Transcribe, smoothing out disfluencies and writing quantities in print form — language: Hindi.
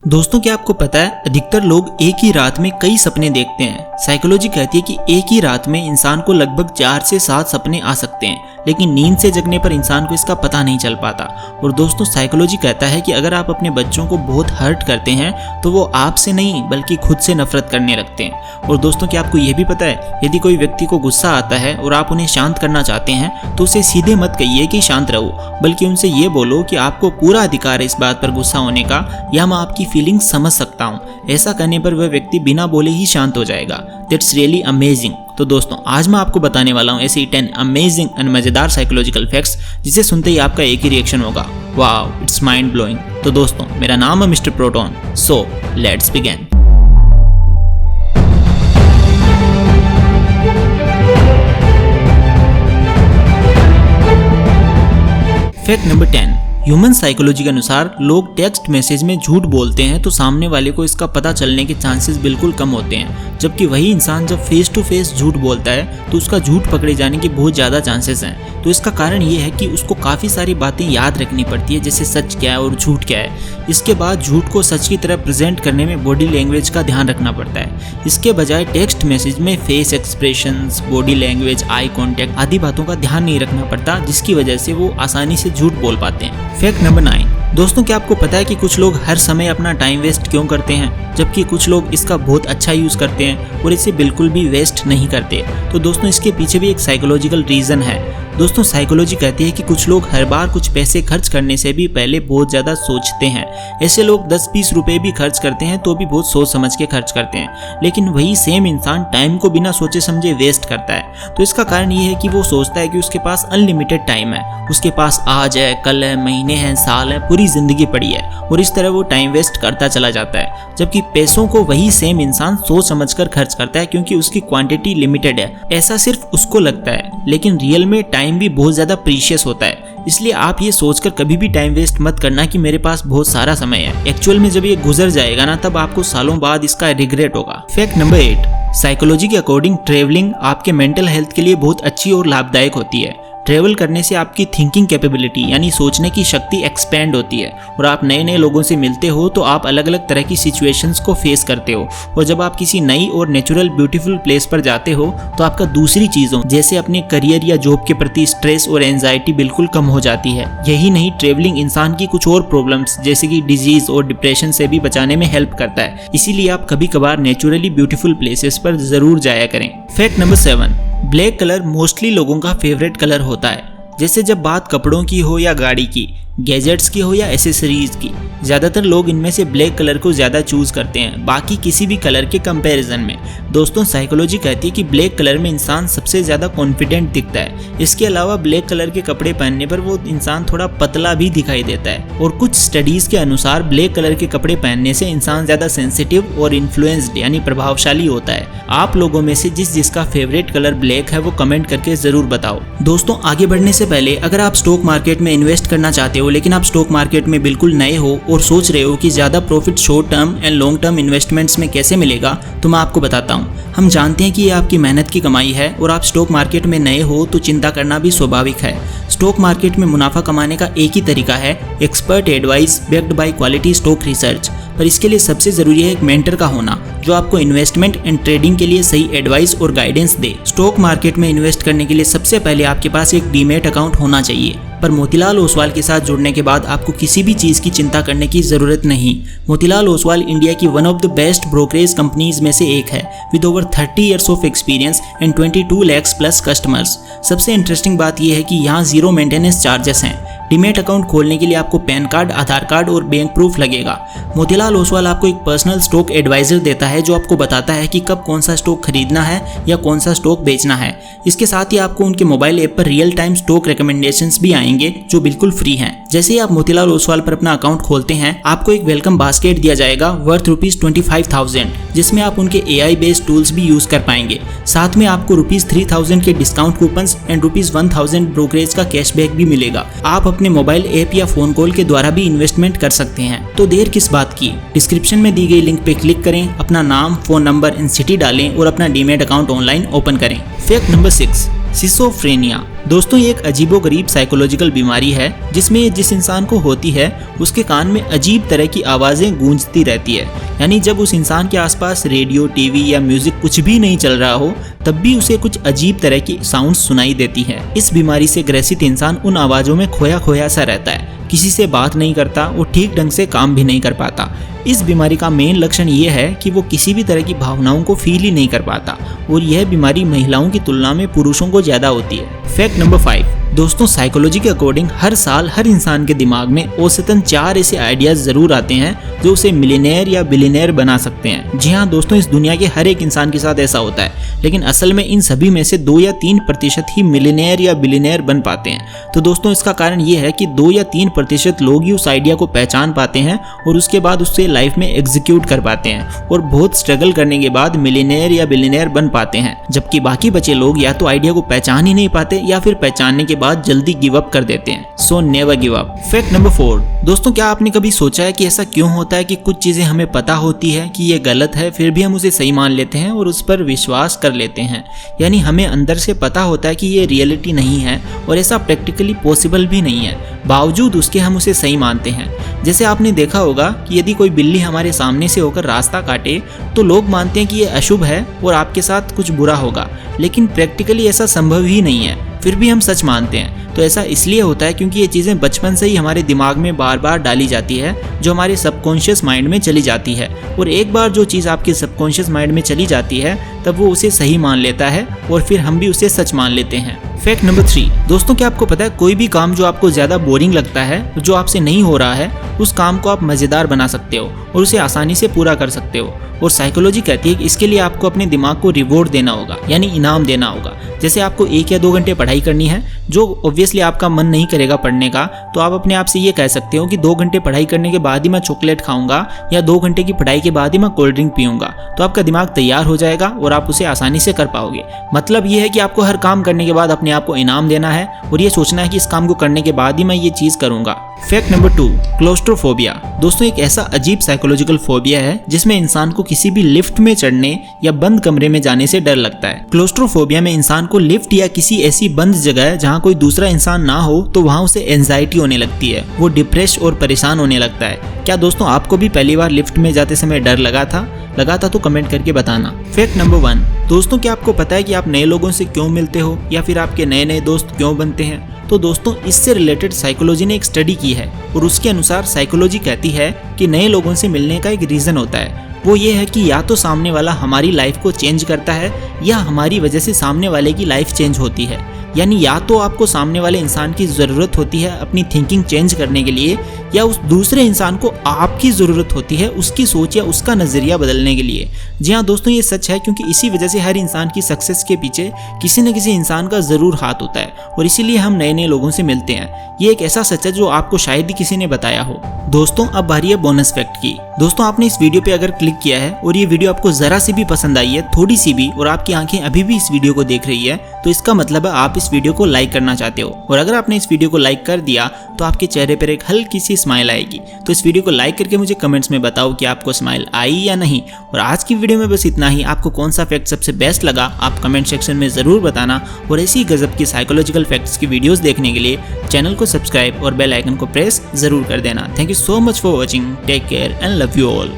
दोस्तों, क्या आपको पता है अधिकतर लोग एक ही रात में कई सपने देखते हैं। साइकोलॉजी कहती है कि एक ही रात में इंसान को लगभग 4 से 7 सपने आ सकते हैं, लेकिन नींद से जगने पर इंसान को इसका पता नहीं चल पाता। और दोस्तों, साइकोलॉजी कहता है कि अगर आप अपने बच्चों को बहुत हर्ट करते हैं तो वो आपसे नहीं बल्कि खुद से नफरत करने लगते हैं। और दोस्तों, क्या आपको यह भी पता है, यदि कोई व्यक्ति को गुस्सा आता है और आप उन्हें शांत करना चाहते हैं तो उसे सीधे मत कहिए कि शांत रहो, बल्कि उनसे ये बोलो कि आपको पूरा अधिकार है इस बात पर गुस्सा होने का, या मैं आपकी फीलिंग्स समझ सकता हूँ। ऐसा करने पर वह व्यक्ति बिना बोले ही शांत हो जाएगा। That's really amazing. तो दोस्तों, आज मैं आपको बताने वाला हूँ ऐसी 10 अमेजिंग एंड मजेदार साइकोलॉजिकल फैक्ट्स जिसे सुनते ही आपका एक ही रिएक्शन होगा, वाओ, इट्स माइंड ब्लोइंग। तो दोस्तों, मेरा नाम है mister proton, so let's begin. Fact number 10। Human psychology के अनुसार लोग टेक्स्ट मैसेज में झूठ बोलते हैं तो सामने वाले को इसका पता चलने के चांसेस बिल्कुल कम होते हैं, जबकि वही इंसान जब फेस टू फेस झूठ बोलता है तो उसका झूठ पकड़े जाने के बहुत ज़्यादा चांसेस हैं। तो इसका कारण ये है कि उसको काफ़ी सारी बातें याद रखनी पड़ती है, जैसे सच क्या है और झूठ क्या है। इसके बाद झूठ को सच की तरह प्रेजेंट करने में बॉडी लैंग्वेज का ध्यान रखना पड़ता है। इसके बजाय टेक्स्ट मैसेज में face expressions, body language, eye contact आदि बातों का ध्यान नहीं रखना पड़ता, जिसकी वजह से वो आसानी से झूठ बोल पाते हैं। Fact number 9। दोस्तों, क्या आपको पता है कि कुछ लोग हर समय अपना टाइम वेस्ट क्यों करते हैं, जबकि कुछ लोग इसका बहुत अच्छा यूज़ करते हैं और इसे बिल्कुल भी वेस्ट नहीं करते। तो दोस्तों, इसके पीछे भी एक साइकोलॉजिकल रीज़न है। दोस्तों, साइकोलॉजी कहती है कि कुछ लोग हर बार कुछ पैसे खर्च करने से भी पहले बहुत ज़्यादा सोचते हैं। ऐसे लोग 10-20 रुपए भी खर्च करते हैं तो भी बहुत सोच समझ के खर्च करते हैं, लेकिन वही सेम इंसान टाइम को बिना सोचे समझे वेस्ट करता है। तो इसका कारण ये है कि वो सोचता है कि उसके पास अनलिमिटेड टाइम है, उसके पास आज है, कल है, महीने हैं, साल है, पूरी जिंदगी पड़ी है, और इस तरह वो टाइम वेस्ट करता चला जाता है। जबकि पैसों को वही सेम इंसान सोच समझकर खर्च करता है, क्योंकि उसकी क्वांटिटी लिमिटेड है। ऐसा सिर्फ उसको लगता है, लेकिन रियल में टाइम भी बहुत ज्यादा प्रीशियस होता है। इसलिए आप ये सोचकर कभी भी टाइम वेस्ट मत करना कि मेरे पास बहुत सारा समय है। एक्चुअल में जब ये गुजर जाएगा ना, तब आपको सालों बाद इसका रिग्रेट होगा। Fact number 8। साइकोलॉजी के अकॉर्डिंग ट्रेवलिंग आपके मेंटल हेल्थ के लिए बहुत अच्छी और लाभदायक होती है। ट्रैवल करने से आपकी थिंकिंग कैपेबिलिटी यानी सोचने की शक्ति एक्सपेंड होती है, और आप नए नए लोगों से मिलते हो तो आप अलग अलग तरह की सिचुएशंस को फेस करते हो। और जब आप किसी नई और नेचुरल ब्यूटीफुल प्लेस पर जाते हो तो आपका दूसरी चीज़ों जैसे अपने करियर या जॉब के प्रति स्ट्रेस और एंजाइटी बिल्कुल कम हो जाती है। यही नहीं, ट्रैवलिंग इंसान की कुछ और प्रॉब्लम्स जैसे कि डिजीज और डिप्रेशन से भी बचाने में हेल्प करता है। इसीलिए आप कभी कभार नेचुरली ब्यूटीफुल प्लेसेस पर जरूर जाया करें। Fact number 7। Black colour mostly लोगों का फेवरेट कलर होता है। जैसे जब बात कपड़ों की हो या गाड़ी की, गैजेट्स की हो या एसेसरीज की, ज़्यादातर लोग इनमें से ब्लैक कलर को ज़्यादा चूज़ करते हैं बाकी किसी भी कलर के कंपैरिजन में। दोस्तों, साइकोलॉजी कहती है कि ब्लैक कलर में इंसान सबसे ज़्यादा कॉन्फिडेंट दिखता है। इसके अलावा ब्लैक कलर के कपड़े पहनने पर वो इंसान थोड़ा पतला भी दिखाई देता है। और कुछ स्टडीज़ के अनुसार ब्लैक कलर के कपड़े पहनने से इंसान ज़्यादा सेंसिटिव और इन्फ्लुएंस्ड यानी प्रभावशाली होता है। आप लोगों में से जिसका फेवरेट कलर ब्लैक है वो कमेंट करके ज़रूर बताओ। दोस्तों, आगे बढ़ने से पहले अगर आप स्टॉक मार्केट में इन्वेस्ट करना चाहते हो, लेकिन आप स्टॉक मार्केट में बिल्कुल नए हो और सोच रहे हो कि ज़्यादा profit short term and long term investments में कैसे मिलेगा, तो मैं आपको बताता हूँ। हम जानते हैं कि ये आपकी मेहनत की कमाई है, और आप स्टॉक मार्केट में नए हो तो चिंता करना भी स्वाभाविक है। स्टॉक मार्केट में मुनाफा कमाने का एक ही तरीका है, expert advice backed by quality stock research. पर इसके लिए सबसे ज़रूरी है एक मेंटर का होना जो आपको इन्वेस्टमेंट एंड ट्रेडिंग के लिए सही एडवाइस और गाइडेंस दे। स्टॉक मार्केट में इन्वेस्ट करने के लिए सबसे पहले आपके पास एक डीमैट अकाउंट होना चाहिए। पर मोतीलाल ओसवाल के साथ जुड़ने के बाद आपको किसी भी चीज़ की चिंता करने की ज़रूरत नहीं। मोतीलाल ओसवाल इंडिया की one of the best brokerage companies में से एक है, with over 30 years of experience and 22 lakh plus customers. सबसे इंटरेस्टिंग बात यह है कि यहाँ जीरो मेंटेनेंस चार्जेस हैं। डीमैट अकाउंट खोलने के लिए आपको पैन कार्ड, आधार कार्ड और बैंक प्रूफ लगेगा। मोतीलाल ओसवाल आपको एक पर्सनल स्टॉक एडवाइजर देता है जो आपको बताता है कि कब कौन सा स्टॉक खरीदना है या कौन सा स्टॉक बेचना है। इसके साथ ही आपको उनके मोबाइल ऐप पर रियल टाइम स्टॉक रिकमेंडेशंस भी आएंगे जो बिल्कुल फ्री हैं। जैसे ही आप मोतीलाल ओसवाल पर अपना अकाउंट खोलते हैं, आपको एक वेलकम बास्केट दिया जाएगा वर्थ ₹25,000, जिसमें आप उनके AI बेस्ड टूल्स भी यूज कर पाएंगे। साथ में आपको ₹3,000 के डिस्काउंट कूपन्स एंड ₹1,000 ब्रोकरेज का कैशबैक भी मिलेगा। आप अपने मोबाइल ऐप या फोन कॉल के द्वारा भी इन्वेस्टमेंट कर सकते हैं। तो देर किस बात की, डिस्क्रिप्शन में दी गई लिंक पे क्लिक करें, अपना नाम, फोन नंबर एंड सिटी डालें और अपना डीमैट अकाउंट ऑनलाइन ओपन करें। Fact number 6। सिसोफ्रेनिया दोस्तों ये एक अजीबोगरीब साइकोलॉजिकल बीमारी है जिसमें जिस इंसान को होती है उसके कान में अजीब तरह की आवाज़ें गूंजती रहती है। यानी जब उस इंसान के आसपास रेडियो, टीवी या म्यूजिक कुछ भी नहीं चल रहा हो तब भी उसे कुछ अजीब तरह की साउंड सुनाई देती है। इस बीमारी से ग्रसित इंसान उन आवाज़ों में खोया खोया सा रहता है, किसी से बात नहीं करता, वो ठीक ढंग से काम भी नहीं कर पाता। इस बीमारी का मेन लक्षण ये है कि वो किसी भी तरह की भावनाओं को फील ही नहीं कर पाता और यह बीमारी महिलाओं की तुलना में पुरुषों को ज़्यादा होती है। फैक्ट नंबर 5, दोस्तों साइकोलॉजी के अकॉर्डिंग हर साल हर इंसान के दिमाग में औसतन 4 ऐसे आइडियाज जरूर आते हैं जो उसे मिलियनेयर या बिलियनेयर बना सकते हैं। जी हाँ दोस्तों, इस दुनिया के हर एक इंसान के साथ ऐसा होता है, लेकिन असल में इन सभी में से 2 या 3% ही मिलियनेयर या बिलियनेयर बन पाते हैं। तो दोस्तों इसका कारण ये है कि 2 या 3% लोग ही उस आइडिया को पहचान पाते हैं और उसके बाद उससे लाइफ में एग्जीक्यूट कर पाते हैं और बहुत स्ट्रगल करने के बाद मिलियनेयर या बिलियनेयर बन पाते हैं, जबकि बाकी बचे लोग या तो आइडिया को पहचान ही नहीं पाते या फिर पहचानने के बाद जल्दी गिव अप कर देते हैं। So never give up. Fact number 4, दोस्तों क्या आपने कभी सोचा है कि ऐसा क्यों होता है कि कुछ चीजें हमें पता होती है कि ये गलत है फिर भी हम उसे सही मान लेते हैं और उस पर विश्वास कर लेते हैं। यानी हमें अंदर से पता होता है कि ये रियलिटी नहीं है और ऐसा प्रैक्टिकली पॉसिबल भी नहीं है, बावजूद उसके हम उसे सही मानते हैं। जैसे आपने देखा होगा कि यदि कोई बिल्ली हमारे सामने से होकर रास्ता काटे तो लोग मानते हैं कि ये अशुभ है और आपके साथ कुछ बुरा होगा, लेकिन प्रैक्टिकली ऐसा संभव ही नहीं है, फिर भी हम सच मानते हैं। तो ऐसा इसलिए होता है क्योंकि ये चीज़ें बचपन से ही हमारे दिमाग में बार बार डाली जाती है, जो हमारे सबकॉन्शियस माइंड में चली जाती है, और एक बार जो चीज़ आपके सबकॉन्शियस माइंड में चली जाती है तब वो उसे सही मान लेता है और फिर हम भी उसे सच मान लेते हैं। फैक्ट नंबर 3, दोस्तों क्या आपको पता है कोई भी काम जो आपको ज़्यादा बोरिंग लगता है, जो आपसे नहीं हो रहा है, उस काम को आप मज़ेदार बना सकते हो और उसे आसानी से पूरा कर सकते हो। और साइकोलॉजी कहती है कि इसके लिए आपको अपने दिमाग को रिवॉर्ड देना होगा, यानी इनाम देना होगा। जैसे आपको 1 या 2 घंटे पढ़ाई करनी है, जो ऑब्वियसली आपका मन नहीं करेगा पढ़ने का, तो आप अपने आप से ये कह सकते हो कि 2 घंटे पढ़ाई करने के बाद ही मैं चॉकलेट खाऊंगा या 2 घंटे की पढ़ाई के बाद ही मैं कोल्ड ड्रिंक पीऊंगा। तो आपका दिमाग तैयार हो जाएगा और आप उसे आसानी से कर पाओगे। मतलब ये है कि आपको हर काम करने के बाद अपने आप को इनाम देना है और ये सोचना है कि इस काम को करने के बाद ही मैं ये चीज़ करूंगा। Fact number 2, claustrophobia. दोस्तों एक ऐसा अजीब साइकोलॉजिकल फोबिया है जिसमें इंसान को किसी भी लिफ्ट में चढ़ने या बंद कमरे में जाने से डर लगता है। क्लोस्ट्रोफोबिया में इंसान को लिफ्ट या किसी ऐसी बंद जगह जहां कोई दूसरा इंसान ना हो तो वहां उसे एंजाइटी होने लगती है, वो डिप्रेस और परेशान होने लगता है। क्या दोस्तों आपको भी पहली बार लिफ्ट में जाते समय डर लगा था तो कमेंट करके बताना। फैक्ट नंबर 1, दोस्तों क्या आपको पता है कि आप नए लोगों से क्यों मिलते हो या फिर आपके नए नए दोस्त क्यों बनते हैं? तो दोस्तों इससे रिलेटेड साइकोलॉजी ने एक स्टडी की है और उसके अनुसार साइकोलॉजी कहती है कि नए लोगों से मिलने का एक रीज़न होता है, वो ये है कि या तो सामने वाला हमारी लाइफ को चेंज करता है या हमारी वजह से सामने वाले की लाइफ चेंज होती है। यानी या तो आपको सामने वाले इंसान की ज़रूरत होती है अपनी थिंकिंग चेंज करने के लिए, या उस दूसरे इंसान को आपकी ज़रूरत होती है उसकी सोच या उसका नज़रिया बदलने के लिए। जी हाँ दोस्तों, ये सच है क्योंकि इसी वजह से हर इंसान की सक्सेस के पीछे किसी न किसी इंसान का ज़रूर हाथ होता है और इसीलिए हम नए नए लोगों से मिलते हैं। ये एक ऐसा सच है जो आपको शायद ही किसी ने बताया हो। दोस्तों अब बारी है बोनस फैक्ट की। दोस्तों आपने इस वीडियो पे अगर क्लिक किया है और ये वीडियो आपको ज़रा सी भी पसंद आई है, थोड़ी सी भी, और आपकी आंखें अभी भी इस वीडियो को देख रही है, तो इसका मतलब है आप इस वीडियो को लाइक करना चाहते हो। और अगर आपने इस वीडियो को लाइक कर दिया तो आपके चेहरे पर एक हल्की सी स्माइल आएगी। तो इस वीडियो को लाइक करके मुझे कमेंट्स में बताओ कि आपको स्माइल आई या नहीं। और आज की वीडियो में बस इतना ही। आपको कौन सा फैक्ट सबसे बेस्ट लगा आप कमेंट सेक्शन में ज़रूर बताना। और ऐसी गजब की साइकोलॉजिकल फैक्ट्स की वीडियोस देखने के लिए चैनल को सब्सक्राइब और बेल आइकन को प्रेस ज़रूर कर देना। Thank you so much for watching. Take care and love you all.